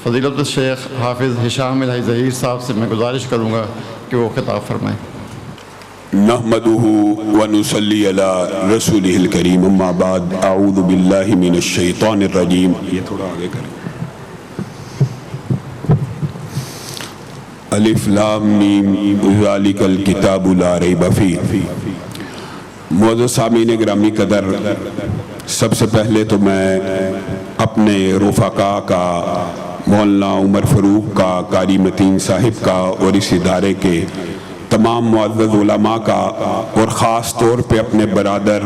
فضیلت الشیخ حافظ ہشام الہی ظہیر صاحب سے میں گزارش کروں گا کہ وہ خطاب فرمائیں۔ نحمدہ ونصلی علی رسولہ الکریم، اما بعد، اعوذ باللہ من الشیطان الرجیم۔ یہ تھوڑا آگے کریں۔ الف لام میم ذالک الکتاب لا ریب فیہ۔ معزز سامعین گرامی قدر، سب سے پہلے تو میں اپنے رفقا کا، مولانا عمر فاروق کا، قاری متین صاحب کا اور اس ادارے کے تمام معزز علماء کا، اور خاص طور پہ اپنے برادر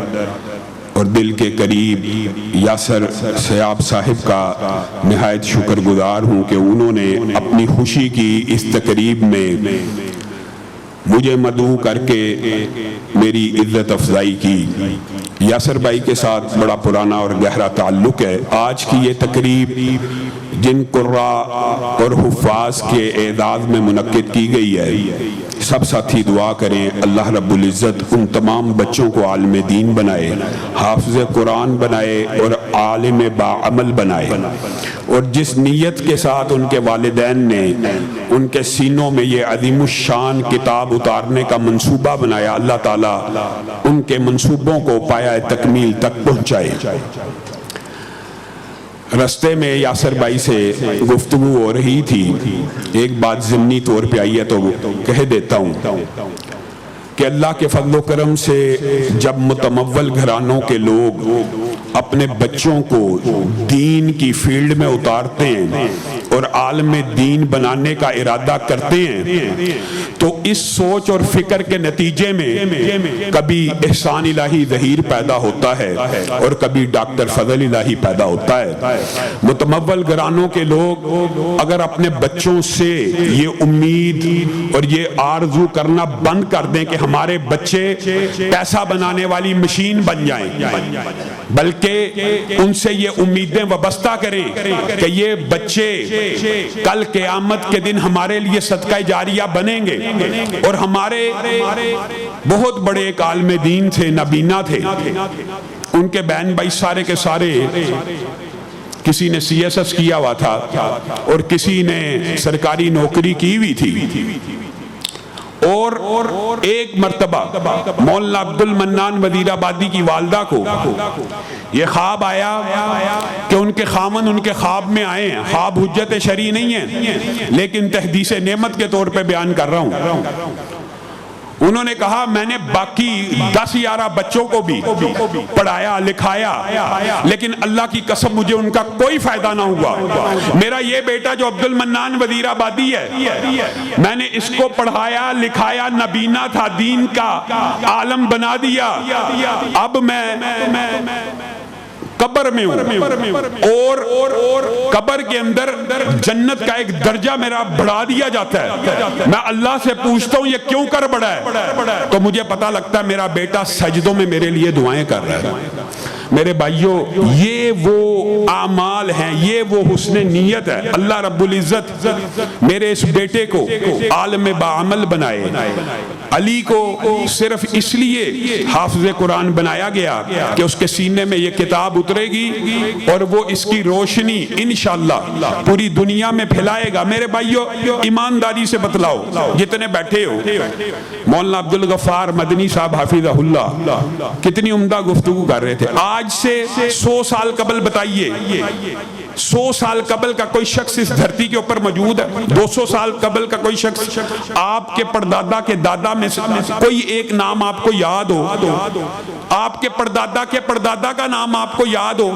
اور دل کے قریب یاسر سیاب صاحب کا نہایت شکر گزار ہوں کہ انہوں نے اپنی خوشی کی اس تقریب میں مجھے مدعو کر کے میری عزت افزائی کی۔ یاسر بھائی کے ساتھ بڑا پرانا اور گہرا تعلق ہے۔ آج کی یہ تقریب جن قراء اور حفاظ کے اعزاز میں منعقد کی گئی ہے، سب ساتھی دعا کریں اللہ رب العزت ان تمام بچوں کو عالم دین بنائے، حافظ قرآن بنائے اور عالم باعمل بنائے، اور جس نیت کے ساتھ ان کے والدین نے ان کے سینوں میں یہ عظیم الشان کتاب اتارنے کا منصوبہ بنایا، اللہ تعالیٰ ان کے منصوبوں کو پایہ تکمیل تک پہنچائے۔ رستے میں یاسر بھائی سے گفتگو ہو رہی تھی، ایک بات ضمنی طور پہ آئی ہے تو کہہ دیتا ہوں کہ اللہ کے فضل و کرم سے جب متمول گھرانوں کے لوگ اپنے بچوں کو دین کی فیلڈ میں اتارتے ہیں اور عالم دین بنانے کا ارادہ کرتے ہیں، تو اس سوچ اور فکر کے نتیجے میں کبھی احسان الہی ظہیر پیدا ہوتا ہے اور کبھی ڈاکٹر فضل الہی پیدا ہوتا ہے۔ متمول گھرانوں کے لوگ اگر اپنے بچوں سے یہ امید اور یہ آرزو کرنا بند کر دیں کہ ہمارے بچے پیسہ بنانے والی مشین بن جائیں، بلکہ ان سے یہ امیدیں وابستہ کریں کہ یہ بچے کل قیامت کے دن ہمارے لیے صدقہ جاریہ بنیں گے، اور ہمارے بہت بڑے ایک عالم دین تھے، نبینا تھے، ان کے بہن بھائی سارے کے سارے، کسی نے سی ایس ایس کیا ہوا تھا اور کسی نے سرکاری نوکری کی ہوئی تھی، اور ایک مرتبہ مولانا عبد المنان وزیر آبادی کی والدہ کو یہ خواب آیا کہ ان کے خامن ان کے خواب میں آئے ہیں۔ خواب حجت شرعی نہیں ہے لیکن تحدیث نعمت کے طور پہ بیان کر رہا ہوں۔ انہوں نے کہا میں نے باقی 10-11 بچوں کو بھی پڑھایا لکھایا، لیکن اللہ کی قسم مجھے ان کا کوئی فائدہ نہ ہوا۔ میرا یہ بیٹا جو عبد المنان وزیر آبادی ہے، میں نے اس کو پڑھایا لکھایا، نبینا تھا، دین کا عالم بنا دیا، اب میں قبر میں ہوں اور قبر کے اندر جنت کا ایک درجہ میرا بڑھا دیا جاتا ہے۔ میں اللہ سے پوچھتا ہوں یہ کیوں کر بڑھا ہے، تو مجھے پتا لگتا ہے میرا بیٹا سجدوں میں میرے لیے دعائیں کر رہا ہے۔ میرے بھائیوں، یہ وہ اعمال ہیں، یہ وہ حسن نیت ہے۔ اللہ رب العزت میرے اس بیٹے کو عالم باعمل بنائے۔ علی کو صرف اس لیے حافظ قرآن بنایا گیا کہ اس کے سینے میں یہ کتاب اترے گی اور وہ اس کی روشنی انشاءاللہ پوری دنیا میں پھیلائے گا۔ میرے بھائیوں، ایمانداری سے بتلاؤ جتنے بیٹھے ہو، مولانا عبد الغفار مدنی صاحب حافظہ اللہ کتنی عمدہ گفتگو کر رہے تھے۔ آج سے 100 سال قبل بتائیے، 100 سال قبل کا کوئی شخص اس دھرتی کے اوپر موجود ہے؟ 200 سال قبل کا کوئی شخص؟ آپ کے پردادا کے دادا میں سے کوئی ایک نام آپ کو یاد ہو؟ آپ کے پردادا کا نام آپ کو یاد ہو؟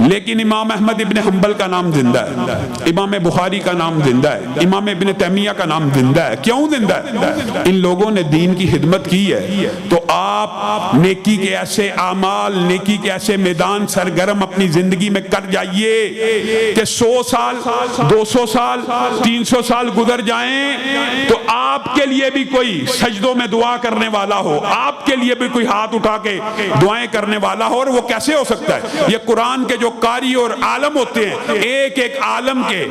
لیکن امام احمد ابن حنبل کا نام زندہ ہے، امام بخاری کا نام زندہ ہے، امام ابن تیمیہ کا نام زندہ ہے۔ کیوں زندہ ہے؟ ان لوگوں نے دین کی خدمت کی ہے۔ تو آپ نیکی کے ایسے اعمال، نیکی کے ایسے میدان سرگرم اپنی زندگی میں کر جائیے کہ 100 سال 200 سال 300 سال گزر جائیں تو آپ کے لیے بھی کوئی سجدوں میں دعا کرنے والا ہو، آپ کے لیے بھی کوئی ہاتھ اٹھا کے دعائیں کرنے والا ہو۔ اور وہ کیسے ہو سکتا ہے؟ یہ قرآن کے جو قاری اور عالم ہوتے ہیں، ایک ایک عالم کے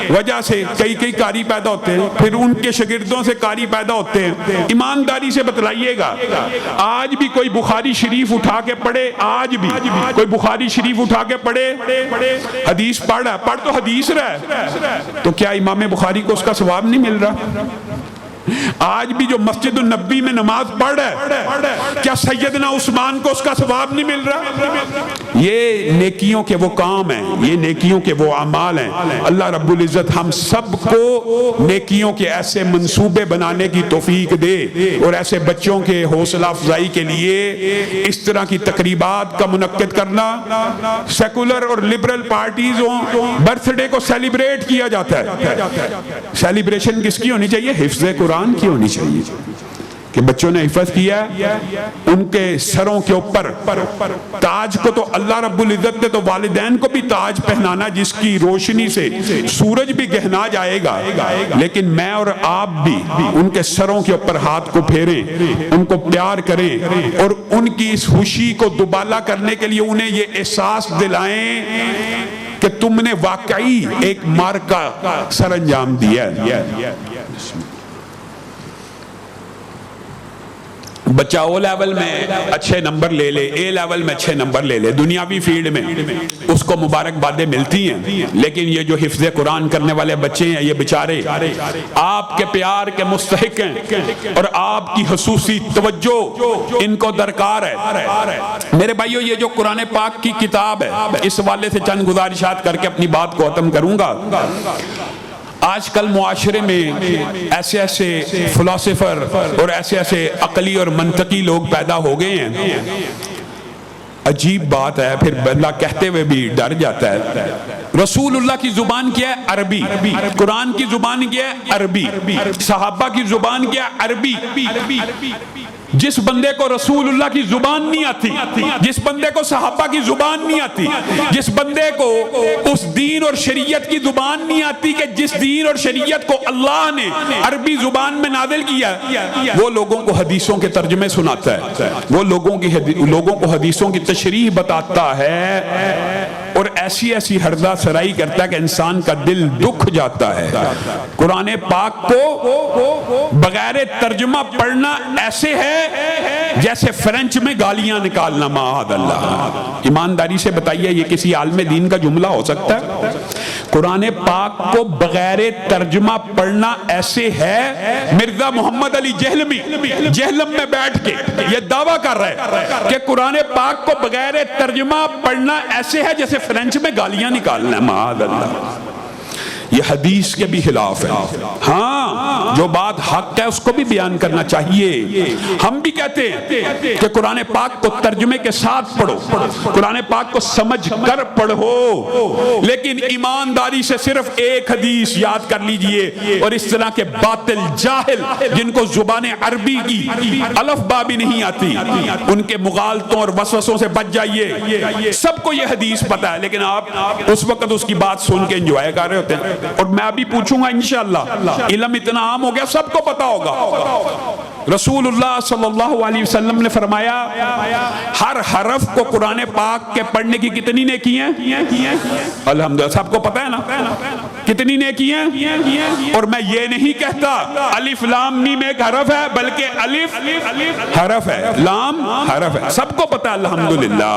وجہ سے کئی قاری پیدا ہوتے ہیں، پھر ان کے شاگردوں سے قاری پیدا ہوتے ہیں۔ ایمانداری سے بتلائیے گا، آج بھی کوئی بخاری شریف اٹھا کے پڑھے، آج بھی کوئی بخاری شریف اٹھا کے پڑھے، حدیث پڑھ رہا ہے، پڑھ تو حدیث رہا ہے، تو کیا امام بخاری کو اس کا ثواب نہیں مل رہا؟ آج بھی جو مسجد النبی میں نماز پڑھ رہا ہے، کیا سیدنا عثمان کو اس کا ثواب نہیں مل رہا؟ یہ نیکیوں کے وہ کام ہیں، یہ نیکیوں کے وہ اعمال ہیں۔ اللہ رب العزت ہم سب کو نیکیوں کے ایسے منصوبے بنانے کی توفیق دے، اور ایسے بچوں کے حوصلہ افزائی کے لیے اس طرح کی تقریبات کا منعقد کرنا۔ سیکولر اور لبرل پارٹیزوں برتھ ڈے کو سیلیبریٹ کیا جاتا ہے، سیلیبریشن کس کی ہونی چاہیے؟ حفظ قرآن کی ہونی چاہیے، کہ بچوں نے حفظ کیا، ان کے سروں کے اوپر تاج کو تو اللہ رب العزت نے تو والدین کو بھی تاج پہنانا جس کی روشنی سے سورج بھی گہنا جائے گا، لیکن میں اور آپ بھی ان کے سروں کے اوپر ہاتھ کو پھیریں، ان کو پیار کریں، اور ان کی اس خوشی کو دوبالا کرنے کے لیے انہیں یہ احساس دلائیں کہ تم نے واقعی ایک مارکا سر انجام دیا ہے۔ بچہ او لیول میں اچھے نمبر لے لے، اے لیول میں اچھے نمبر لے لے، دنیاوی فیلڈ میں اس کو مبارکبادیں ملتی ہیں، لیکن یہ جو حفظ قرآن کرنے والے بچے ہیں یہ بیچارے آپ کے پیار کے مستحق ہیں، اور آپ کی خصوصی توجہ ان کو درکار ہے۔ میرے بھائیو، یہ جو قرآن پاک کی کتاب ہے، اس حوالے سے چند گزارشات کر کے اپنی بات کو ختم کروں گا۔ آج کل معاشرے میں ایسے فلاسفر اور ایسے عقلی اور منطقی لوگ پیدا ہو گئے ہیں، عجیب بات ہے، پھر بندہ کہتے ہوئے بھی ڈر جاتا ہے۔ رسول اللہ کی زبان کیا ہے؟ عربی۔ قرآن کی زبان کیا ہے؟ عربی۔ صحابہ کی زبان کیا ہے؟ عربی۔ جس بندے کو رسول اللہ کی زبان نہیں آتی، جس بندے کو صحابہ کی زبان نہیں آتی، جس بندے کو اس دین اور شریعت کی زبان نہیں آتی کہ جس دین اور شریعت کو اللہ نے عربی زبان میں نازل کیا، وہ لوگوں کو حدیثوں کے ترجمے سناتا ہے، وہ لوگوں کو حدیثوں کی تشریح بتاتا ہے، اور ایسی ہردہ سرائی کرتا ہے کہ انسان کا دل دکھ جاتا ہے۔ قرآن پاک کو بغیر ترجمہ پڑھنا ایسے ہے جیسے فرینچ میں گالیاں نکالنا، معاذ اللہ۔ ایمانداری سے بتائیے، یہ کسی عالم دین کا جملہ ہو سکتا ہے؟ قرآن پاک کو بغیر ترجمہ پڑھنا ایسے ہے، مرزا محمد علی جہلم میں بیٹھ کے یہ دعویٰ کر رہا ہے کہ قرآن پاک کو بغیر ترجمہ پڑھنا ایسے ہے جیسے فرینچ میں گالیاں نکالنا، معاذ اللہ۔ یہ حدیث کے بھی خلاف ہے۔ ہاں، جو بات حق ہے اس کو بھی بیان کرنا چاہیے۔ ہم بھی کہتے ہیں کہ قرآن پاک کو ترجمے کے ساتھ پڑھو، قرآن پاک کو سمجھ کر پڑھو، لیکن ایمانداری سے صرف ایک حدیث یاد کر لیجئے، اور اس طرح کے باطل جاہل جن کو زبان عربی کی الف با بھی نہیں آتی، ان کے مغالطوں اور وسوسوں سے بچ جائیے۔ سب کو یہ حدیث پتا ہے، لیکن آپ اس وقت اس کی بات سن کے انجوائے کر رہے ہوتے ہیں، اور میں ابھی پوچھوں گا انشاءاللہ، علم اتنا عام ہو گیا سب کو پتا ہوگا۔ رسول اللہ صلی اللہ علیہ وسلم نے فرمایا، ہر حرف کو قرآن پاک کے پڑھنے کی کتنی نیکی ہیں؟ الحمدللہ، سب کو پتا ہے نا کتنی نیکی ہیں؟ اور میں یہ نہیں کہتا الف لام میم ایک حرف ہے، بلکہ الف حرف ہے، لام حرف ہے، سب کو پتا ہے الحمدللہ۔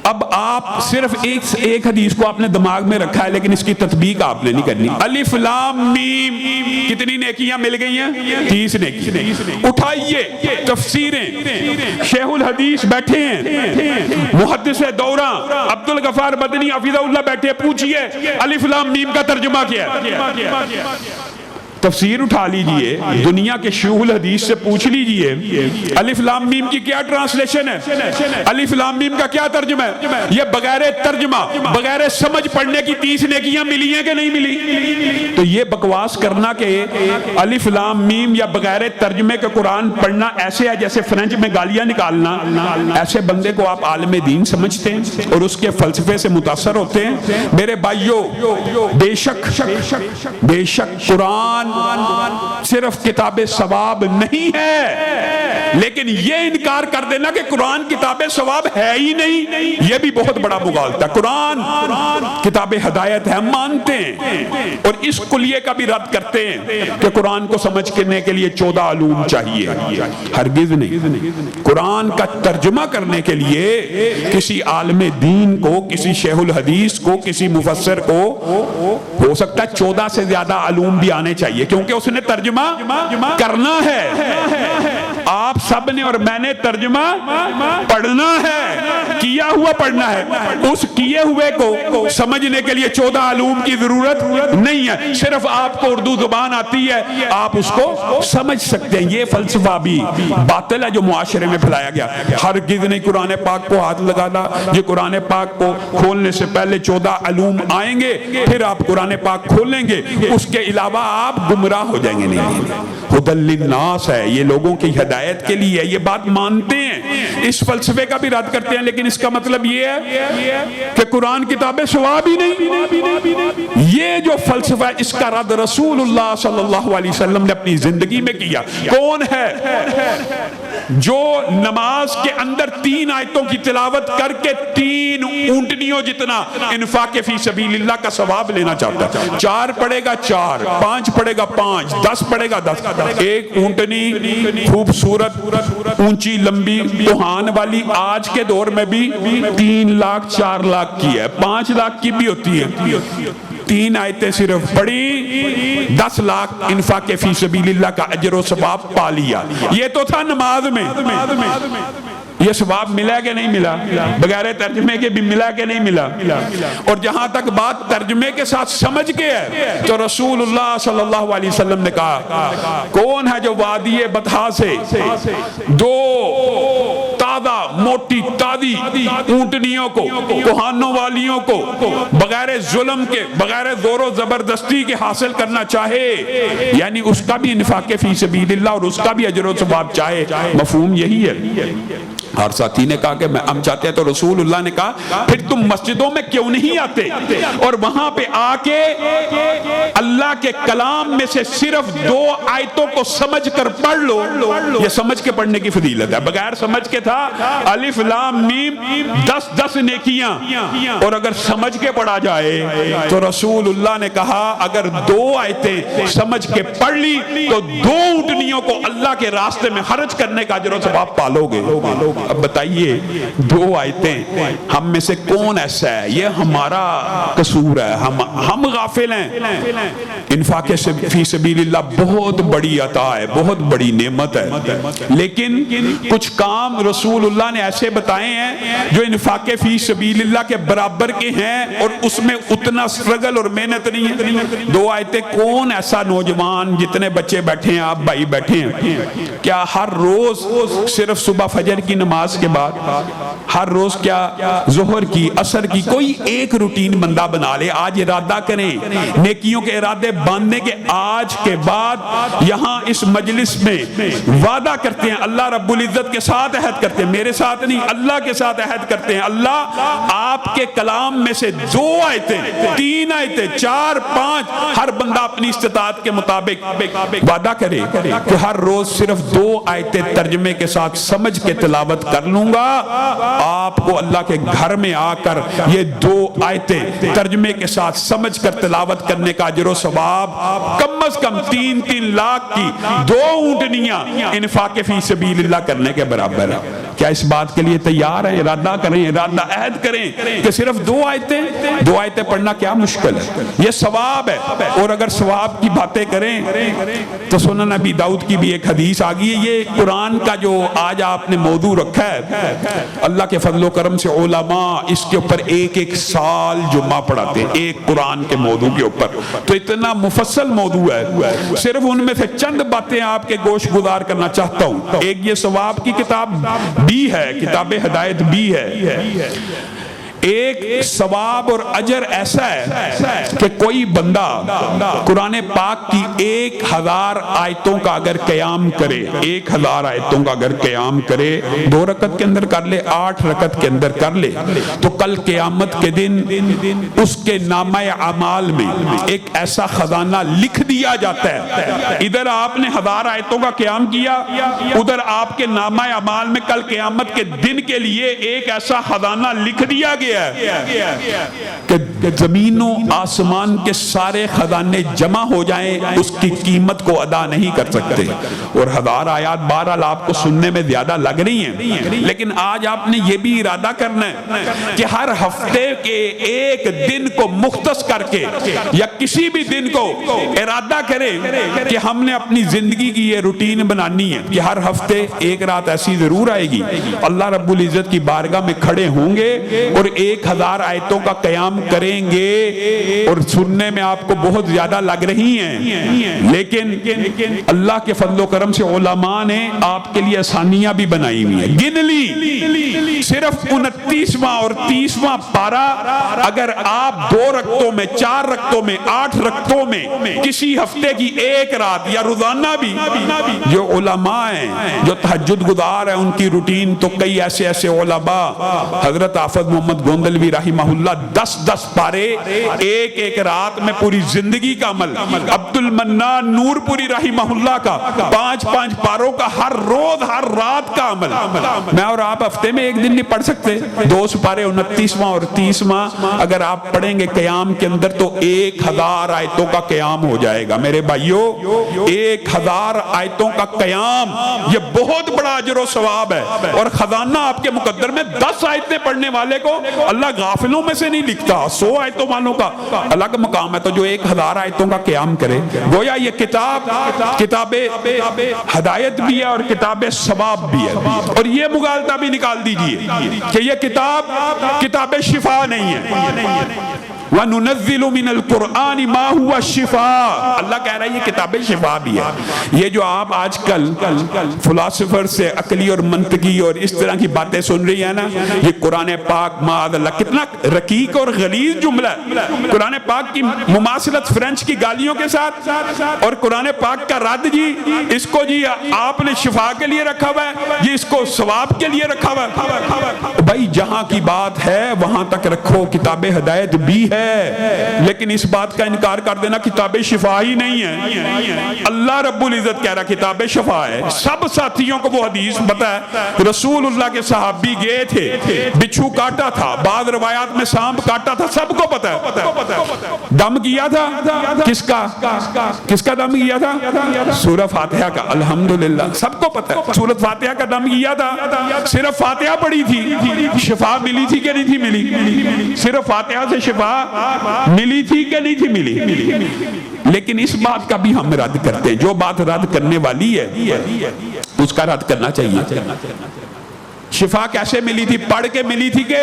اب آپ صرف ایک حدیث کو آپ نے دماغ میں رکھا ہے، لیکن اس کی تطبیق آپ نے نہیں کرنی۔ الف لام میم کتنی نیکیاں مل گئی ہیں؟ 30 نیکی۔ اٹھائیے تفسیریں، شیخ الحدیث بیٹھے ہیں، محدث دورہ عبد الغفار مدنی حفظہ اللہ بیٹھے، پوچھئے الف لام میم کا ترجمہ کیا ہے؟ تفسیر اٹھا لیجئے، دنیا کے شیوخ الحدیث سے پوچھ لیجئے الف لام میم کی کیا ٹرانسلیشن ہے، الف لام میم کا کیا ترجمہ ہے؟ یہ بغیر ترجمہ، بغیر سمجھ پڑھنے کی 30 نیکیاں ملی ہیں کہ نہیں ملی؟ تو یہ بکواس کرنا کہ الف لام میم یا بغیر ترجمے کے قرآن پڑھنا ایسے ہے جیسے فرینچ میں گالیاں نکالنا، ایسے بندے کو آپ عالم دین سمجھتے ہیں اور اس کے فلسفے سے متاثر ہوتے ہیں؟ میرے بھائیو، بے شک قرآن قرآن صرف کتاب ثواب نہیں ہے، لیکن یہ انکار کر دینا کہ قرآن کتاب ثواب ہے ہی نہیں، یہ بھی بہت بڑا مغالطہ ہے۔ قرآن کتاب ہدایت ہے، ہم مانتے ہیں، اور اس کلیے کا بھی رد کرتے ہیں کہ قرآن کو سمجھنے کے لیے 14 علوم چاہیے، ہرگز نہیں۔ قرآن کا ترجمہ کرنے کے لیے کسی عالم دین کو، کسی شیخ الحدیث کو، کسی مفسر کو ہو سکتا ہے 14 سے زیادہ علوم بھی آنے چاہیے، کیونکہ اس نے ترجمہ کرنا ہے۔ آپ سب نے اور میں نے ترجمہ پڑھنا ہے، کیا ہوا پڑھنا ہے۔ اس کیے ہوئے کو سمجھنے کے لیے 14 علوم کی ضرورت نہیں ہے، صرف آپ کو اردو زبان آتی ہے، آپ اس کو سمجھ سکتے ہیں۔ یہ فلسفہ بھی باطل ہے جو معاشرے میں پھیلایا گیا۔ ہرگز نہیں قرآن پاک کو ہاتھ لگانا، یہ قرآن پاک کو کھولنے سے پہلے 14 علوم آئیں گے، پھر آپ قرآن پاک کھولیں گے، اس کے علاوہ آپ گمراہ ہو جائیں گے۔ نہیں، ہدی للناس ہے، یہ لوگوں کی ہدایت کے لیے، یہ بات مانتے ہیں، اس فلسفے کا بھی رد کرتے ہیں، لیکن اس کا مطلب یہ ہے کہ قرآن کتاب ثواب ہی نہیں۔ یہ جو فلسفہ ہے، اس کا رد رسول اللہ صلی اللہ علیہ وسلم نے اپنی زندگی میں کیا۔ کون ہے جو نماز کے اندر 3 آیتوں کی تلاوت کر کے 3 اونٹنیوں جتنا انفاق فی سبیل اللہ کا ثواب لینا چاہتا ہے؟ 4 پڑھے گا 4، 5 پڑھے گا 5، 10 پڑھے گا 10۔ ایک اونٹنی خوبصورت اونچی لمبی توہان والی آج کے دور میں بھی 3 لاکھ 4 لاکھ کی ہے، 5 لاکھ کی بھی ہوتی ہے۔ 3 آیتیں صرف پڑھی، 10 لاکھ انفاق فی سبیل اللہ کا اجر و ثواب پا لیا۔ یہ تو تھا نماز میں۔ یہ ثواب ملا کہ نہیں ملا؟ بغیر ترجمے کے بھی ملا کہ نہیں ملا؟ اور جہاں تک بات ترجمے کے ساتھ سمجھ کے ہے، تو رسول اللہ صلی اللہ علیہ وسلم نے کہا، کون ہے جو وادی بطحا سے 2 تازہ موٹی تازی اونٹنیوں کو، کوہانوں والیوں کو بغیر ظلم کے، بغیر زور و زبردستی کے حاصل کرنا چاہے، یعنی اس کا بھی انفاق فی سبیل اللہ اور اس کا بھی اجر و ثواب چاہے؟ مفہوم یہی ہے۔ ہر ساتھی نے کہا کہ ہم چاہتے ہیں، تو رسول اللہ نے کہا پھر تم مسجدوں میں کیوں نہیں آتے اور وہاں پہ آ کے اللہ کے کلام میں سے صرف 2 آیتوں کو سمجھ کر پڑھ لو۔ یہ سمجھ کے پڑھنے کی فضیلت ہے، بغیر سمجھ کے تھا الف لام میم 10 نیکیاں، اور اگر سمجھ کے پڑھا جائے تو رسول اللہ نے کہا اگر 2 آیتیں سمجھ کے پڑھ لی تو 2 اونٹنیوں کو اللہ کے راستے میں خرچ کرنے کا اجر و ثواب پالو گے۔ اب بتائیے 2 آیتیں، ہم میں سے کون ایسا ہے؟ یہ ہمارا قصور ہے، ہم غافل ہیں۔ انفاق فی سبیل اللہ بہت بڑی عطا ہے، بہت بڑی نعمت ہے، لیکن کچھ کام رسول اللہ نے ایسے بتائے ہیں جو انفاق فی سبیل اللہ کے برابر کے ہیں اور اس میں اتنا سٹرگل اور محنت نہیں ہے۔ 2 آیتیں، کون ایسا نوجوان، جتنے بچے بیٹھے ہیں، آپ بھائی بیٹھے ہیں، کیا ہر روز صرف صبح فجر کی نماز کے بعد، ہر روز کیا ظہر کی، عصر کی، کوئی ایک روٹین بندہ بنا لے؟ آج ارادہ کریں، نیکیوں کے ارادے باندھنے کے، آج کے بعد یہاں اس مجلس میں وعدہ کرتے ہیں، اللہ رب العزت کے ساتھ عہد کرتے ہیں، میرے ساتھ نہیں، اللہ کے ساتھ عہد کرتے ہیں، اللہ آپ کے کلام میں سے 2 آیتیں، 3 آیتیں، 4 5، ہر بندہ اپنی استطاعت کے مطابق وعدہ کرے کہ ہر روز صرف 2 آیتیں ترجمے کے ساتھ سمجھ کے تلاوت کر لوں گا۔ آپ کو اللہ کے گھر میں آ کر یہ 2 آیتیں ترجمے کے ساتھ سمجھ کر تلاوت کرنے کا اجر و ثواب کم از کم 3 لاکھ کی 2 اونٹنیاں انفاق فی سبیل اللہ کرنے کے برابر ہے۔ کیا اس بات کے لیے تیار ہیں؟ ارادہ کریں، ارادہ عہد کریں کہ صرف 2 آیتیں پڑھنا کیا مشکل ہے؟ یہ ثواب ہے۔ اور اگر ثواب کی باتیں کریں تو سنن نبی داؤد کی بھی ایک حدیث آ گئی ہے۔ یہ قرآن کا جو آج آپ نے موضوع رکھا ہے، اللہ کے فضل و کرم سے علماء اس کے اوپر ایک سال جمعہ پڑھاتے ہیں، ایک قرآن کے موضوع کے اوپر، تو اتنا مفصل موضوع ہے، صرف ان میں سے چند باتیں آپ کے گوش گزار کرنا چاہتا ہوں۔ ایک یہ ثواب کی کتاب بھی ہے، کتاب ہدایت بھی ہے، ایک ثواب اور اجر ایسا ہے کہ کوئی بندہ قرآن پاک کی 1000 آیتوں کا اگر قیام کرے، 1000 آیتوں کا اگر قیام کرے، 2 رکعت کے اندر کر لے، 8 رکعت کے اندر کر لے، تو کل قیامت کے دن اس کے نامہ اعمال میں ایک ایسا خزانہ لکھ دیا جاتا ہے. ادھر آپ نے 1000 آیتوں کا قیام کیا، ادھر آپ کے نامہ اعمال میں کل قیامت کے دن کے لیے ایک ایسا خزانہ لکھ دیا گیا ہے کہ زمین و آسمان کے سارے خزانے جمع ہو جائیں اس کی قیمت کو ادا نہیں کر سکتے. اور 1000 آیات بہرحال آپ کو سننے میں زیادہ لگ رہی ہیں، لیکن آج آپ نے یہ بھی ارادہ کرنا ہے کہ ہر ہفتے کے ایک دن کو مختص کر کے یا کسی بھی دن کو ارادہ کریں کہ ہم نے اپنی زندگی کی یہ روٹین بنانی ہے کہ ہر ہفتے ایک رات ایسی ضرور آئے گی اللہ رب العزت کی بارگاہ میں کھڑے ہوں گے اور 1000 آیتوں کا قیام کریں گے. اور سننے میں آپ کو بہت زیادہ لگ رہی ہیں، لیکن اللہ کے فضل و کرم سے علماء نے آپ کے لیے آسانیاں بھی بنائی ہوئی ہیں. گن لی صرف 29واں اور 30واں پارہ اگر آپ 2 رکعتوں میں، 4 رکعتوں میں، 8 رکعتوں میں کسی ہفتے کی ایک رات یا روزانہ بھی، جو علماء ہیں جو تہجد گزار ہیں ان کی روٹین تو کئی ایسے علماء، حضرت حافظ محمد گوندلوی رحمہ اللہ 10 پارے ایک رات میں پوری زندگی کا عمل، عبد المنان نور پوری رحمہ اللہ کا 5 پاروں کا ہر روز ہر رات کا عمل. میں اور آپ ہفتے میں ایک دن نہیں پڑھ سکتے. 2 سپارے 29واں اور 30واں اگر آپ پڑھیں گے قیام کے اندر تو 1000 آیتوں کا قیام ہو جائے گا. میرے بھائیو 1000 آیتوں کا قیام یہ بہت بڑا اجر و ثواب ہے، اور خزانہ آپ کے مقدر میں 10 آیتیں پڑھنے والے کو اللہ غافلوں میں سے نہیں لکھتا. 100 آیتوں والوں کا الگ مقام ہے. تو جو 1000 آیتوں کا قیام کرے گویا یہ کتاب ہدایت بھی ہے اور کتاب ثواب بھی ہے. اور یہ مغالطہ بھی نکال دیجئے کہ یہ کتاب شفا نہیں ہے. وَنُنَزِّلُ مِنَ الْقُرْآنِ مَا هُوَ شِفَاء، اللہ کہہ رہا ہے یہ کتاب شفا بھی ہے. یہ جو آپ آج کل فلاسفر سے عقلی اور منطقی اور اس طرح کی باتیں سن رہی ہیں نا، یہ قرآن پاک معاذ اللہ کتنا رقیق اور غلیظ جملہ ہے. قرآن پاک کی مماثلت فرینچ کی گالیوں کے ساتھ، اور قرآن پاک کا رد جی اس کو جی آپ نے شفا کے لیے رکھا ہوا ہے، جی اس کو ثواب کے لیے رکھا ہوا ہے. بھائی جہاں کی بات ہے وہاں تک رکھو، کتاب ہدایت بھی ہے، لیکن اس بات کا انکار کر دینا کتاب شفا ہی نہیں ہے. اللہ رب العزت کہہ رہا کتاب شفا ہے. سب ساتھیوں کو وہ حدیث پتا ہے، رسول اللہ کے صحابی گئے تھے، بچھو کاٹا تھا، بعض روایات میں سانپ کاٹا تھا، سب کو پتا ہے. دم کیا تھا کس کا دم کیا تھا؟ سورہ فاتحہ کا. الحمدللہ سب کو پتا ہے سورہ فاتحہ کا دم کیا تھا. صرف فاتحہ پڑھی تھی، شفا ملی تھی کہ نہیں تھی ملی؟ صرف فاتحہ سے شفا ملی تھی کہ نہیں تھی ملی؟ لیکن اس بات کا بھی ہم رد کرتے ہیں. جو بات رد کرنے والی ہے اس کا رد کرنا چاہیے. شفا کیسے ملی تھی؟ پڑھ کے ملی تھی کہ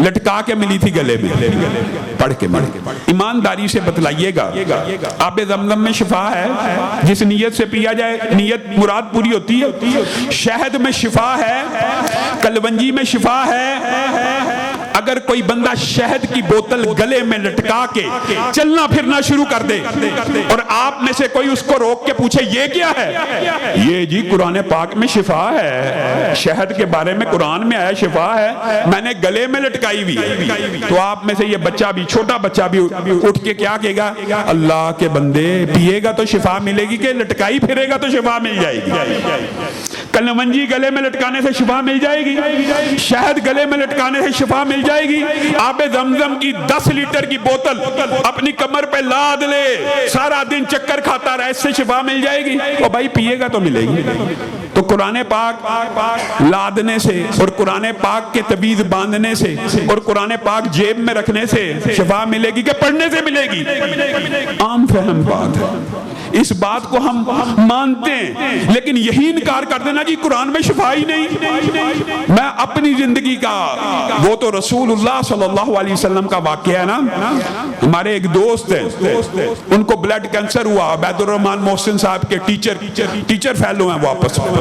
لٹکا کے ملی تھی گلے میں؟ پڑھ کے ملی. ایمانداری سے بتلائیے گا آب زمزم میں شفا ہے جس نیت سے پیا جائے نیت مراد پوری ہوتی ہے. شہد میں شفا ہے، کلونجی میں شفا ہے. اگر کوئی بندہ شہد کی بوتل گلے میں لٹکا کے چلنا پھرنا شروع کر دے اور آپ میں سے کوئی اس کو روک کے پوچھے یہ کیا ہے؟ یہ جی قرآن پاک میں شفا ہے، شہد کے بارے میں قرآن میں آیا شفا ہے، میں نے گلے میں لٹکائی ہوئی. تو آپ میں سے یہ بچہ بھی، چھوٹا بچہ بھی اٹھ کے کیا کہے گا؟ اللہ کے بندے پیے گا تو شفا ملے گی کہ لٹکائی پھرے گا تو شفا مل جائے گی؟ کلونجی گلے میں لٹکانے سے شفا مل جائے گی، شہد گلے میں لٹکانے سے شفا مل جائے گی. آب زمزم کی 10 لیٹر کی بوتل اپنی کمر پہ لاد لے، سارا دن چکر کھاتا رہے، اس سے شفا مل جائے گی؟ اور بھائی پیے گا تو ملے گی. تو قرآن پاک لادنے سے اور قرآن پاک کے تعویذ باندھنے سے اور قرآن پاک جیب میں رکھنے سے شفا ملے گی کہ پڑھنے سے ملے گی؟ عام فہم بات ہے. اس بات کو ہم مانتے ہیں، لیکن یہی انکار کر دینا جی قرآن میں شفا ہی نہیں. میں اپنی زندگی کا، وہ تو رسول اللہ صلی اللہ علیہ وسلم کا واقعہ ہے نا. ہمارے ایک دوست ہیں، ان کو بلڈ کینسر ہوا. عبید الرحمن محسن صاحب کے ٹیچر فیلو ہیں وہ آپس میں.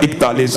41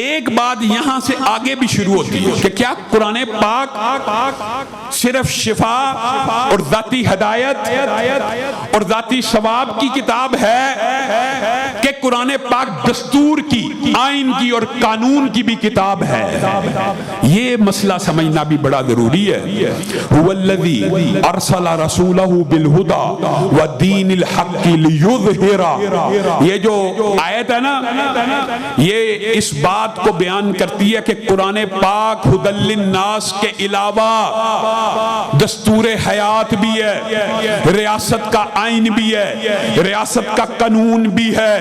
ایک بات یہاں سے آگے بھی شروع ہوتی ہے کہ کیا قرآن پاک صرف شفا اور ذاتی ہدایت اور ذاتی ثواب کی کتاب ہے کہ قرآن پاک دستور کی، آئین کی اور قانون کی بھی کتاب ہے؟ یہ مسئلہ سمجھنا بھی بڑا ضروری ہے۔ هو الذی ارسل رسولہ بالہدی ودین الحق لیظہر، یہ جو آیت ہے نا، یہ اس بات کو بیان کرتی ہے کہ قرآن پاک ھدی للناس کے علاوہ دستور حیات بھی ہے، ریاست کا آئین بھی ہے، ریاست کا قانون بھی ہے۔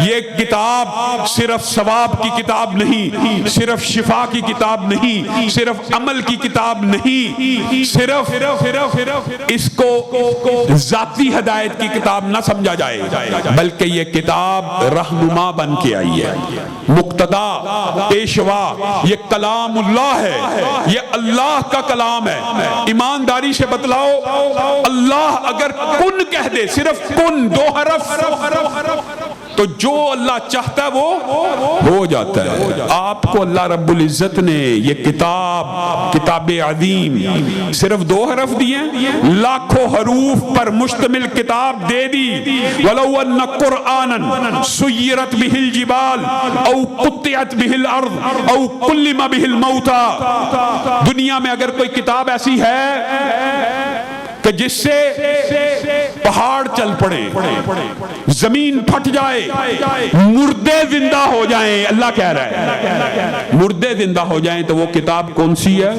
یہ کتاب صرف ثواب کی کتاب نہیں، صرف شفا کی کتاب نہیں، صرف عمل کی کتاب نہیں، صرف اس کو ذاتی ہدایت کی کتاب نہ سمجھا جائے، بلکہ یہ کتاب رہنما بن کے آئی ہے، مقتدا، پیشوا۔ یہ کلام اللہ ہے، یہ اللہ کا کلام ہے۔ ایمانداری سے بتلاؤ، اللہ اگر کن کہہ دے، صرف کن، 2 حرف، تو جو اللہ چاہتا ہے وہ ہو جاتا ہے۔ آپ کو اللہ رب العزت نے یہ کتاب عظیم صرف 2 حرف دیے، لاکھوں حروف پر مشتمل کتاب دے دی۔ وَلَوْ أَنَّ قُرْآنًا سُيِّرَتْ بِهِ الْجِبَالُ أَوْ قُطِّعَتْ بِهِ الْأَرْضُ أَوْ كُلِّمَ بِهِ الْمَوْتَى، دنیا میں اگر کوئی کتاب ایسی ہے کہ جس سے پہاڑ چل پڑے، زمین پھٹ جائے، مردے زندہ ہو جائیں، اللہ کہہ رہا ہے مردے زندہ ہو جائیں، تو وہ کتاب کون سی ہے؟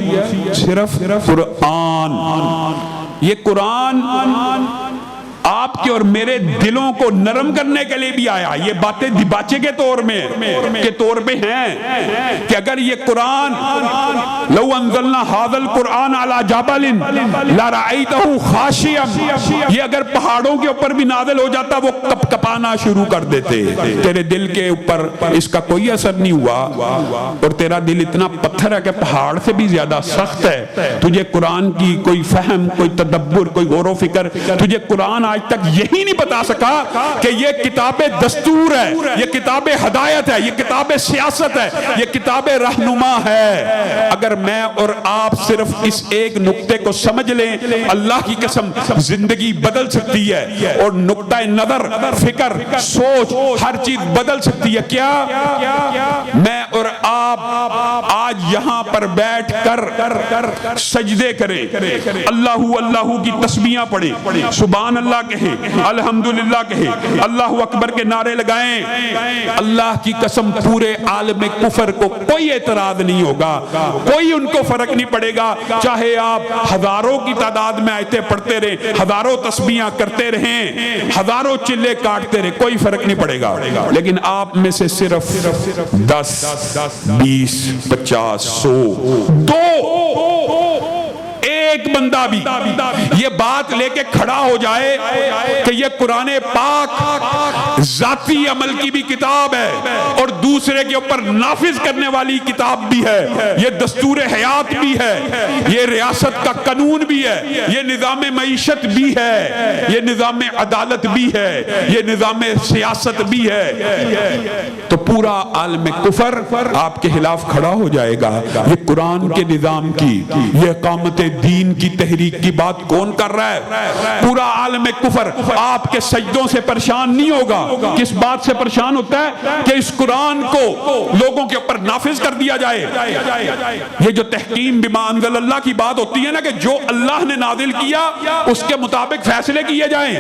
صرف قرآن۔ یہ قرآن آپ کے اور میرے دلوں کو نرم کرنے کے لیے بھی آیا۔ یہ باتیں دباچے کے طور پہ ہیں کہ اگر یہ قرآن لو انزلنا ھذا القرآن علی جبل لرأیتہ خاشعا، یہ اگر پہاڑوں کے اوپر بھی نازل ہو جاتا وہ کپ کپانا شروع کر دیتے۔ تیرے دل کے اوپر اس کا کوئی اثر نہیں ہوا، اور تیرا دل اتنا پتھر ہے کہ پہاڑ سے بھی زیادہ سخت ہے۔ تجھے قرآن کی کوئی فہم، کوئی تدبر، کوئی غور و فکر، تجھے قرآن آج تک یہی نہیں بتا سکا کہ یہ کتاب دستور ہے، یہ کتاب ہدایت ہے، یہ کتاب سیاست ہے، یہ کتاب رہنما ہے۔ اگر میں اور آپ صرف اس ایک نقطے کو سمجھ لیں، اللہ کی قسم زندگی بدل سکتی ہے، اور نقطہ نظر، فکر، سوچ، ہر چیز بدل سکتی ہے۔ کیا میں اور آپ آج یہاں پر بیٹھ کر سجدے کریں، اللہ کی تسبیحاں پڑھیں، سبحان اللہ کہیں، الحمدللہ کہیں، اللہ اکبر کے نعرے لگائیں، اللہ کی قسم پورے عالم کفر کو کوئی اعتراض نہیں ہوگا، کوئی ان کو فرق نہیں پڑے گا، چاہے آپ ہزاروں کی تعداد میں آیتیں پڑھتے رہیں، ہزاروں تسبیحاں کرتے رہیں، ہزاروں چلے کاٹتے رہیں، کوئی فرق نہیں پڑے گا۔ لیکن آپ میں سے صرف 10، 20، 50، 100، ایک بندہ بھی یہ بات لے کے کھڑا ہو جائے کہ یہ قرآن پاک ذاتی عمل کی بھی کتاب ہے اور دوسرے کے اوپر نافذ کرنے والی کتاب بھی ہے، یہ دستور حیات بھی ہے، یہ ریاست کا قانون بھی ہے، یہ نظام معیشت بھی ہے، یہ نظام عدالت بھی ہے، یہ نظام سیاست بھی ہے، تو پورا عالم کفر آپ کے خلاف کھڑا ہو جائے گا۔ یہ قرآن کے نظام کی، یہ اقامت دین کی تحریک کی بات کون کر رہا ہے؟ پورا عالم کفر آپ کے سجدوں سے پریشان نہیں ہوگا۔ کس بات سے پریشان ہوتا ہے؟ کہ اس قرآن کو لوگوں کے اوپر نافذ کر دیا جائے۔ یہ جو تحکیم بما انزل اللہ کی بات ہوتی ہے نا، کہ جو اللہ نے نازل کیا اس کے مطابق فیصلے کیے جائیں،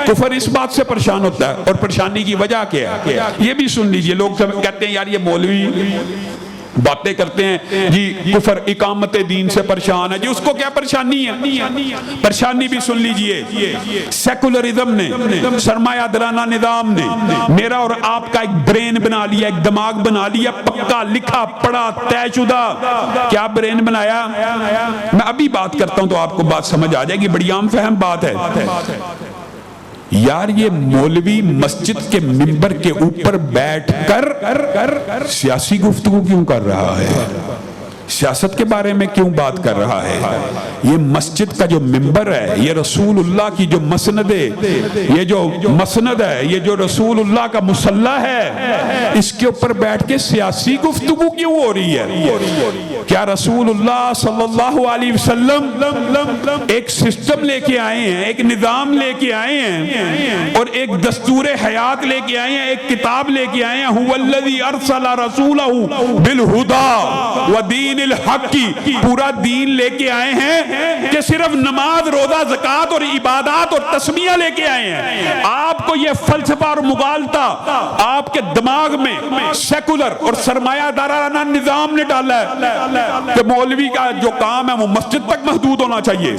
کفر اس بات سے پریشان ہوتا ہے۔ اور پریشانی کی وجہ کیا ہے یہ بھی سن لیجئے۔ لوگ کہتے ہیں یار یہ مولوی باتیں کرتے ہیں جی کفر اقامت دین سے پریشان ہے، جی اس کو کیا پریشانی ہے؟ پریشانی بھی سن لیجئے۔ سیکولرزم نے، سرمایہ دارانہ نظام نے میرا اور آپ کا ایک برین بنا لیا، ایک دماغ بنا لیا، پکا لکھا پڑھا طے شدہ۔ کیا برین بنایا؟ میں ابھی بات کرتا ہوں تو آپ کو بات سمجھ آ جائے گی، بڑی عام فہم بات ہے۔ یار یہ مولوی مسجد کے منبر کے اوپر بیٹھ کر سیاسی گفتگو کیوں کر رہا ہے؟ سیاست کے بارے میں کیوں بات کر رہا ہے؟ یہ مسجد کا جو ممبر ہے، یہ رسول اللہ کی جو مسند ہے، یہ جو مسند ہے، یہ جو رسول اللہ کا مصلی ہے، اس کے اوپر بیٹھ کے سیاسی گفتگو کیوں ہو رہی ہے؟ کیا رسول اللہ صلی اللہ علیہ وسلم ایک سسٹم لے کے آئے ہیں، ایک نظام لے کے آئے ہیں، اور ایک دستور حیات لے کے آئے ہیں، ایک کتاب لے کے آئے ہیں، هو الذی ارسل رسولہ بالہدی ودین الحق کی پورا دین لے کے آئے ہیں کہ صرف نماز، روزہ، زکوٰۃ اور عبادات اور تسمیہ لے کے آئے ہیں؟ آپ کو یہ فلسفہ اور مغالطہ آپ کے دماغ میں سیکولر اور سرمایہ دارانہ نظام نے ڈالا ہے کہ مولوی کا جو کام ہے وہ مسجد تک محدود ہونا چاہیے،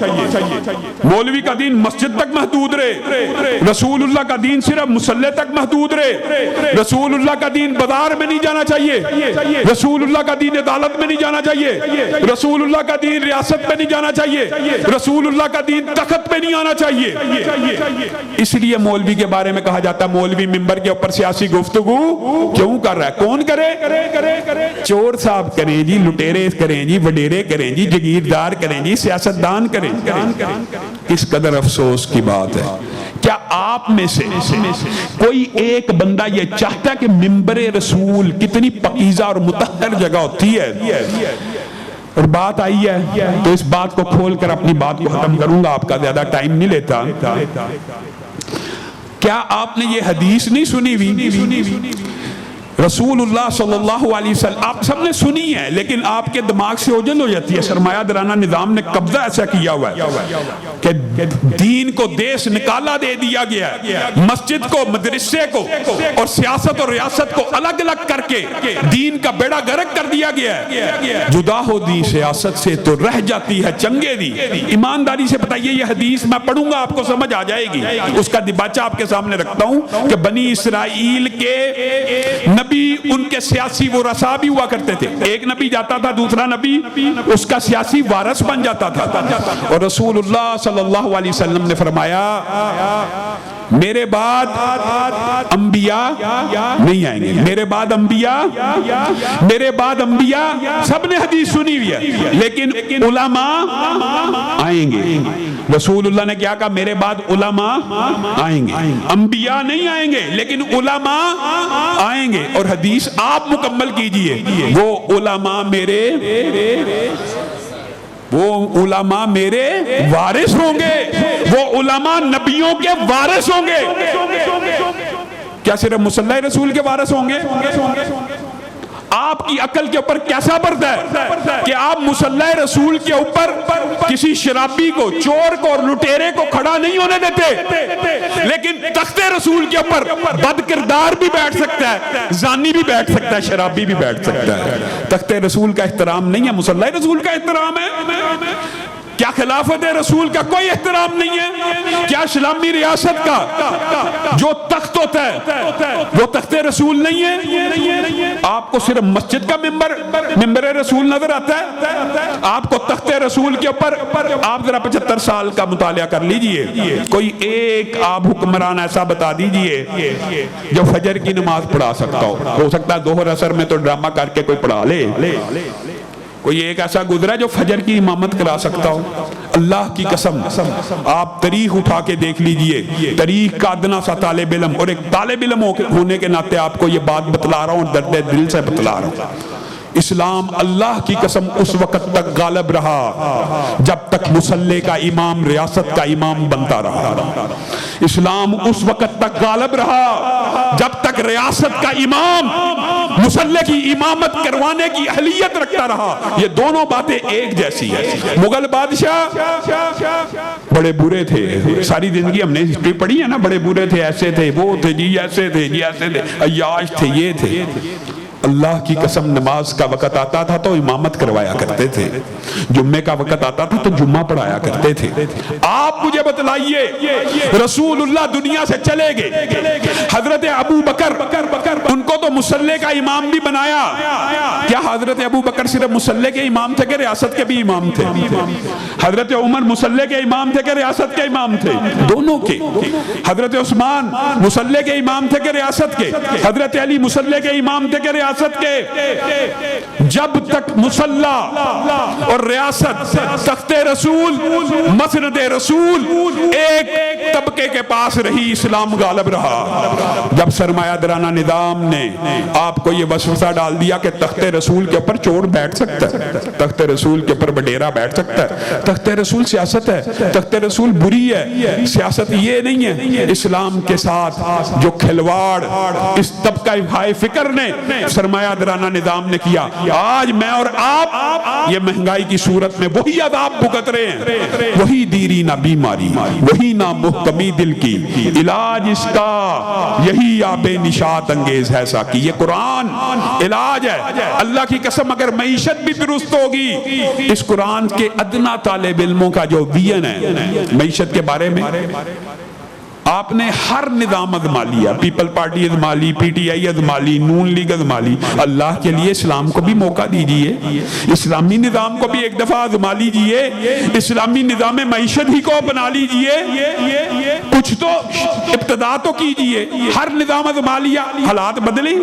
مولوی کا دین مسجد تک محدود رہے، رسول اللہ کا دین صرف مصلی تک محدود رہے، رسول اللہ کا دین بازار میں نہیں جانا چاہیے، رسول اللہ کا دین عدالت میں نہیں جانا چاہیے، رسول اللہ کا دین ریاست میں نہیں جانا چاہیے، رسول اللہ کا دین تخت پہ نہیں آنا چاہیے۔ اس لیے مولوی کے بارے میں کہا جاتا ہے مولوی ممبر کے اوپر سیاسی گفتگو کیوں کر رہا ہے؟ کون کرے؟ چور صاحب کریں جی، لٹیرے کریں جی، وڈیرے کریں جی، جگیردار کریں جی، سیاستدان کریں۔ کس قدر افسوس کی بات ہے۔ کیا آپ میں سے کوئی ایک بندہ یہ چاہتا ہے کہ ممبر رسول کتنی پاکیزہ اور مطہر جگہ ہوتی ہے؟ اور بات آئی ہے تو اس بات کو کھول کر اپنی بات کو ختم کروں گا، آپ کا زیادہ ٹائم نہیں لیتا۔ کیا آپ نے یہ حدیث نہیں سنی ہوئی؟ رسول اللہ صلی اللہ علیہ وسلم آپ سب نے سنی ہے، لیکن آپ کے دماغ سے اوجھل ہو جاتی ہے۔ سرمایہ دارانہ نظام نے قبضہ ایسا کیا ہوا ہے کہ دین کو دیس نکالا دے دیا گیا ہے، مسجد کو، مدرسے کو اور سیاست اور ریاست کو الگ الگ کر کے دین کا بیڑا غرق کر دیا گیا ہے۔ جدا ہو دی سیاست سے تو رہ جاتی ہے چنگے دی۔ ایمانداری سے بتائیے، یہ حدیث میں پڑھوں گا آپ کو سمجھ آ جائے گی، اس کا دباچہ آپ کے سامنے رکھتا ہوں کہ بنی اسرائیل کے نبی ان کے سیاسی ورثاء بھی ہوا کرتے تھے۔ ایک نبی جاتا تھا، دوسرا نبی اس کا سیاسی وارث بن جاتا تھا، اور رسول اللہ صلی اللہ علیہ وسلم نے فرمایا میرے بعد انبیاء نہیں آئیں گے، میرے بعد انبیاء، میرے بعد انبیاء، سب نے حدیث سنی ہوئی ہے، لیکن علماء آئیں گے۔ رسول اللہ نے کیا کہا؟ میرے بعد علماء آئیں گے، انبیاء نہیں آئیں گے لیکن علماء آئیں گے۔ اور حدیث آپ مکمل کیجئے، وہ علماء میرے وارث ہوں گے، وہ علماء نبیوں کے وارث ہوں گے۔ کیا صرف مصلی رسول کے وارث ہوں گے؟ آپ کی عقل کے اوپر کیسا پڑتا ہے کہ آپ مصلی رسول کے اوپر کسی شرابی کو، چور کو اور لٹیرے کو کھڑا نہیں ہونے دیتے، لیکن تخت رسول کے اوپر بد کردار بھی بیٹھ سکتا ہے، زانی بھی بیٹھ سکتا ہے، شرابی بھی بیٹھ سکتا ہے۔ تخت رسول کا احترام نہیں ہے، مصلی رسول کا احترام ہے۔ کیا خلافت رسول کا کوئی احترام نہیں ہے؟ کیا اسلامی ریاست کا جو تخت ہوتا ہے وہ تخت رسول نہیں ہے؟ آپ کو صرف مسجد کا ممبر رسول نظر آتا ہے؟ آپ کو تخت رسول کے اوپر آپ ذرا 75 سال کا مطالعہ کر لیجئے، کوئی ایک آپ حکمران ایسا بتا دیجئے جو فجر کی نماز پڑھا سکتا ہو سکتا ہے ظہر عصر میں تو ڈرامہ کر کے کوئی پڑھا لے، کوئی ایک ایسا گزرا جو فجر کی امامت کرا سکتا ہو۔ اللہ کی قسم آپ تاریخ اٹھا کے دیکھ لیجئے، تاریخ کا ادنا سا طالب علم اور ایک طالب علم ہونے کے ناطے آپ کو یہ بات بتلا رہا ہوں، درد دل سے بتلا رہا ہوں۔ اسلام اللہ کی قسم اس وقت تک غالب رہا جب تک مصلی کا امام ریاست کا امام بنتا رہا۔ اسلام اس وقت تک غالب رہا جب تک ریاست کا امام مصلی کی امامت کروانے کی اہلیت رکھتا رہا۔ یہ دونوں باتیں ایک جیسی ہیں۔ مغل بادشاہ بڑے برے تھے، ساری زندگی ہم نے ہسٹری پڑھی ہے نا، بڑے برے تھے، ایسے تھے، وہ تھے جی، ایسے تھے جی، ایسے تھے، عیاش تھے، یہ تھے۔ اللہ کی قسم نماز کا وقت آتا تھا تو امامت کروایا کرتے تھے، جمعے کا وقت آتا تھا تو جمعہ پڑھایا کرتے تھے۔ آپ مجھے بتلائیے، رسول اللہ دنیا سے چلے گئے، حضرت ابو بکر ان کو تو مصلی کا امام بھی بنایا۔ کیا حضرت ابو بکر صرف مصلی کے امام تھے کہ ریاست کے بھی امام تھے؟ حضرت عمر مصلی کے امام تھے کہ ریاست کے امام تھے؟ دونوں کے۔ حضرت عثمان مصلی کے امام تھے کہ ریاست کے؟ حضرت علی مصلی کے امام تھے کہ ریاست ریاست کے جب تک مسلح اور ریاست تخت رسول مسند رسول ایک طبقے کے پاس رہی اسلام غالب رہا. جب سرمایہ دارانہ نظام نے آپ کو یہ وسوسہ ڈال دیا کہ تخت رسول کے اوپر چور بیٹھ سکتا ہے, تخت رسول کے اوپر بڈیرا بیٹھ سکتا ہے, تخت رسول سیاست ہے, تخت رسول بری ہے, سیاست یہ نہیں ہے, اسلام کے ساتھ جو کھلواڑ اس طبقہ ہائے فکر نے سرمایہ دارانہ نظام نے کیا, آج میں اور آپ یہ مہنگائی کی صورت میں وہی عذاب بھگت رہے ہیں. وہی دیری نہ بیماری, وہی نہ محکمی دل کی, علاج اس کا یہی آب نشاط انگیز ہے ساکی. یہ قرآن علاج ہے. اللہ کی قسم اگر معیشت بھی درست ہوگی, اس قرآن کے ادنا طالب علموں کا جو ویژن ہے معیشت کے بارے میں, آپ نے ہر نظام ازما لیا, پیپل پارٹی ازما لی, پی ٹی آئی ازما لی, نون لیگ ازما لی. اللہ کے لیے اسلام کو بھی موقع دیجئے, اسلامی نظام کو بھی ایک دفعہ ازما لیجئے, اسلامی نظام معیشت ہی کو اپنا لیجئے, کچھ تو ابتدا تو کیجئے. ہر نظام ازما لیا, حالات بدلے,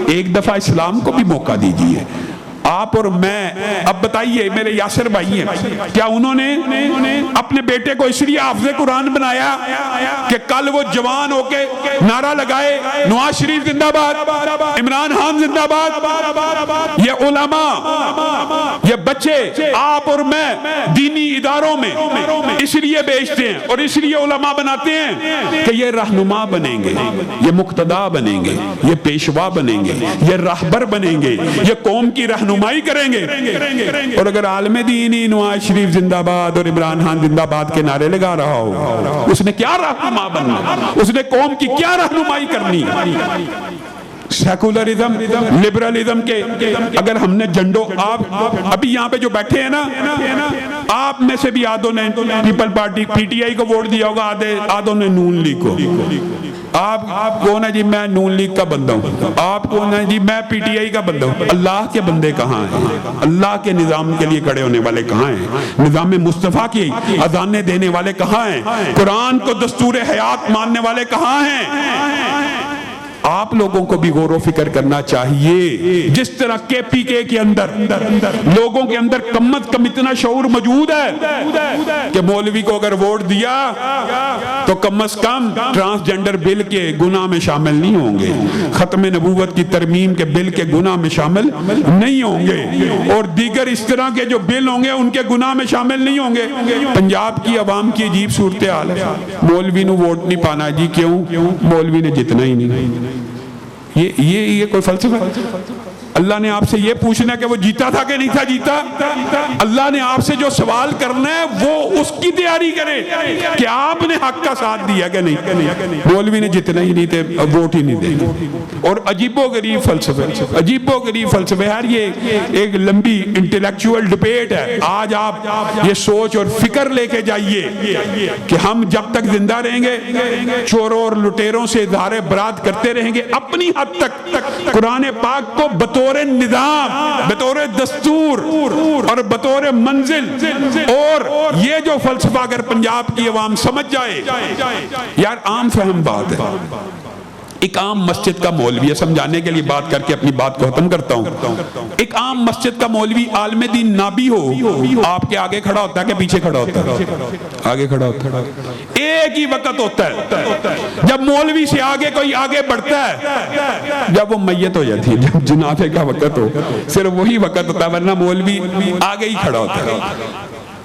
ایک دفعہ اسلام کو بھی موقع دیجئے. آپ اور میں, اب بتائیے میرے یاسر بھائی ہیں, کیا انہوں نے اپنے بیٹے کو اس لیے حافظ قرآن بنایا کہ کل وہ جوان ہو کے نعرہ لگائے نواز شریف زندہ باد, عمران خان زندہ باد؟ یہ علماء, یہ بچے آپ اور میں دینی اداروں میں اس لیے بیچتے ہیں اور اس لیے علماء بناتے ہیں کہ یہ رہنما بنیں گے, یہ مقتدا بنیں گے, یہ پیشوا بنیں گے, یہ راہبر بنیں گے, یہ قوم کی رہنمائی کریں گے. اور اگر عالم دینی نواز شریف زندہ باد اور عمران خان زندہ باد کے نعرے لگا رہا ہو, اس نے کیا رہنما بننا, اس نے قوم کی کیا رہنمائی کرنی؟ سیکولرزم لبرلزم کے اگر ہم نے جنڈوں, آپ ابھی یہاں پہ جو بیٹھے ہیں نا, آپ میں سے بھی آدھوں نے people party P T I کو ووٹ دیا ہوگا, آدھوں نے نون لیگ کو. آپ کون ہے جی میں نون لیگ کا بندہ ہوں, آپ کون ہے جی میں پی ٹی آئی کا بندہ ہوں. اللہ کے بندے کہاں ہیں؟ اللہ کے نظام کے لیے کھڑے ہونے والے کہاں ہیں؟ نظام مصطفیٰ کی اذانیں دینے والے کہاں ہیں؟ قرآن کو دستور حیات ماننے والے کہاں ہیں؟ آپ لوگوں کو بھی غور و فکر کرنا چاہیے. جس طرح کے پی کے اندر لوگوں کے اندر کم از کم اتنا شعور موجود ہے کہ مولوی کو اگر ووٹ دیا تو کم از کم ٹرانسجنڈر بل کے گناہ میں شامل نہیں ہوں گے, ختم نبوت کی ترمیم کے بل کے گناہ میں شامل نہیں ہوں گے, اور دیگر اس طرح کے جو بل ہوں گے ان کے گناہ میں شامل نہیں ہوں گے. پنجاب کی عوام کی عجیب صورتحال ہے, مولوی نے ووٹ نہیں پانا جی, کیوں؟ مولوی نے جتنا ہی نہیں. یہ کوئی فلسفہ ہے؟ اللہ نے آپ سے یہ پوچھنا ہے کہ وہ جیتا تھا کہ نہیں تھا جیتا. اللہ نے آپ سے جو سوال کرنا ہے وہ اس کی تیاری کرے کہ آپ نے حق کا ساتھ دیا کہ نہیں. مولوی نے جتنا ہی نہیں تھے, ووٹ ہی نہیں دیں گے. اور عجیب و غریب فلسفے, عجیب و غریب فلسفے. یار یہ ایک لمبی انٹلیکچوئل ڈبیٹ ہے. آج آپ یہ سوچ اور فکر لے کے جائیے کہ ہم جب تک زندہ رہیں گے چوروں اور لٹیروں سے اظہار برات کرتے رہیں گے اپنی حد تک. قرآن پاک کو بطور نظام, بطور دستور اور بطور منزل, اور یہ جو فلسفہ اگر پنجاب کی عوام سمجھ جائے, یار عام فہم بات ہے. ایک عام مسجد کا مولوی, سمجھانے کے لیے بات کر کے اپنی بات کو ختم کرتا ہوں, ایک عام مسجد کا مولوی عالم دین نہ بھی ہو, آپ کے آگے کھڑا ہوتا ہے کہ پیچھے کھڑا ہوتا ہے؟ آگے کھڑا ہوتا ہے. ایک ہی وقت ہوتا ہے جب مولوی سے آگے کوئی آگے بڑھتا ہے, جب وہ میت ہو جاتی ہے, جب جنازے کا وقت ہو, صرف وہی وقت ہوتا ہے, ورنہ مولوی آگے ہی کھڑا ہوتا ہے.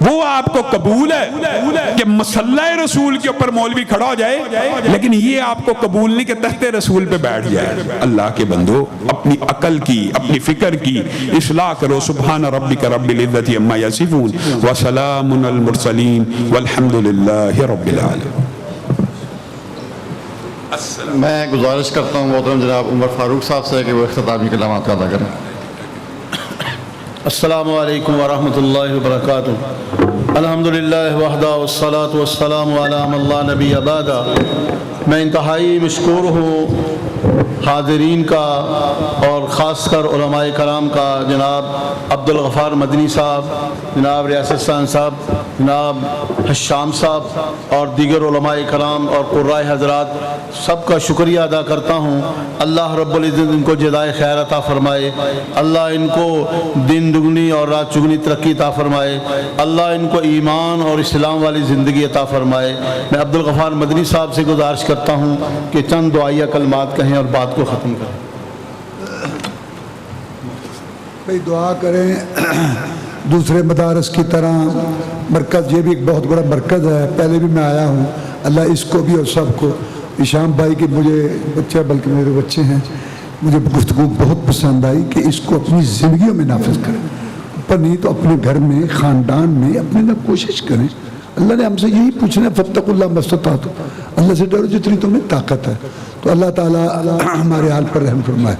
وہ آپ کو قبول ہے کہ مسلح رسول کے اوپر مولوی کھڑا ہو جائے, لیکن یہ آپ کو قبول نہیں کہ تخت رسول پہ بیٹھ جائے. اللہ کے بندو, اپنی عقل کی, اپنی فکر کی اصلاح کرو. سبحان ربک رب العزت عما یصفون وسلام علی المرسلین والحمد للہ رب العالمین. میں گزارش کرتا ہوں محترم جناب عمر فاروق صاحب سے کہ وہ اختتامی کلمات ادا کریں. السلام علیکم ورحمۃ اللہ وبرکاتہ. الحمدللہ وحدہ والصلاة والسلام علی من لا نبی بعدہ. میں انتہائی مشکور ہوں حاضرین کا, اور خاص کر علماء کرام کا, جناب عبدالغفار مدنی صاحب, جناب ریاست صاحب, جناب حشام صاحب اور دیگر علماء کرام اور قرائے حضرات سب کا شکریہ ادا کرتا ہوں۔ اللہ رب العزت ان کو جزائے خیر عطا فرمائے، اللہ ان کو دن دگنی اور رات چگنی ترقی عطا فرمائے، اللہ ان کو ایمان اور اسلام والی زندگی عطا فرمائے۔ میں عبدالغفار مدنی صاحب سے گزارش کرتا ہوں کہ چند دعائیہ کلمات کہیں اور بات کو ختم کریں۔ بھئی دعا کریں دوسرے مدارس کی طرح مرکز، یہ بھی ایک بہت بڑا مرکز ہے، پہلے بھی میں آیا ہوں، اللہ اس کو بھی اور سب کو، ہشام بھائی کے مجھے بچہ بلکہ میرے بچے ہیں، مجھے گفتگو بہت پسند آئی کہ اس کو اپنی زندگیوں میں نافذ کریں، پر نہیں تو اپنے گھر میں خاندان میں اپنے لیے کوشش کریں۔ اللہ نے ہم سے یہی پوچھنا ہے فاتقوا اللہ ما استطعتم، اللہ سے ڈرو جتنی تمہیں طاقت ہے۔ تو اللہ تعالیٰ ہمارے حال پر رحم فرمائے۔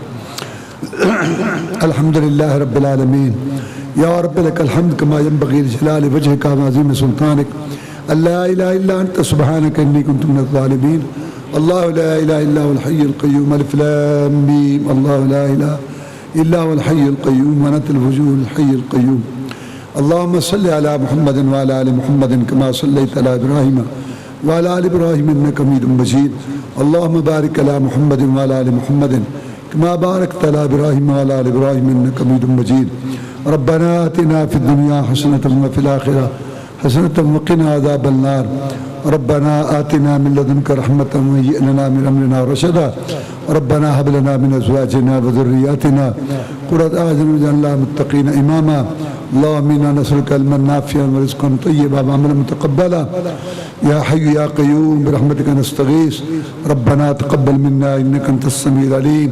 الحمدللہ رب العالمین، یا رب لک الحمد کما ینبغی لجلال وجہک وعظیم سلطانک، لا الہ الا انت سبحانک انی کنت من الظالمین، اللہ لا الہ الا هو الحی القیوم، الف لام میم، اللہ لا الہ الا هو الحی القیوم ونت الوجوه الحی القیوم، اللہم صلی علی محمد وعلی آل محمد کما صلیت علی ابراہیم وعلی آل ابراہیم انک حمید مجید، اللہم بارک علی محمد وعلی آل محمد كما باركت على إبراهيم وعلى آل إبراهيم إنك حميد مجيد، ربنا آتنا في الدنيا حسنة وفي الآخرة حسنة وقنا عذاب النار، ربنا آتنا من لدنك رحمة وهيئ لنا من أمرنا رشدا، ربنا هب لنا من أزواجنا وذرياتنا قرة أعين واجعلنا للمتقين إماما، اللهم إنا نسألك علما نافعا ورزقا طيبا وعملا متقبلا، يا حي يا قيوم برحمتك نستغيث، ربنا تقبل منا إنك أنت السميع العليم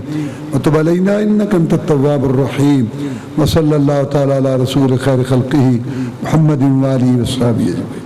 وتب علينا إنك أنت التواب الرحيم، وصلى الله تعالى على رسول خير خلقه محمد وآله وصحبه أجمعين۔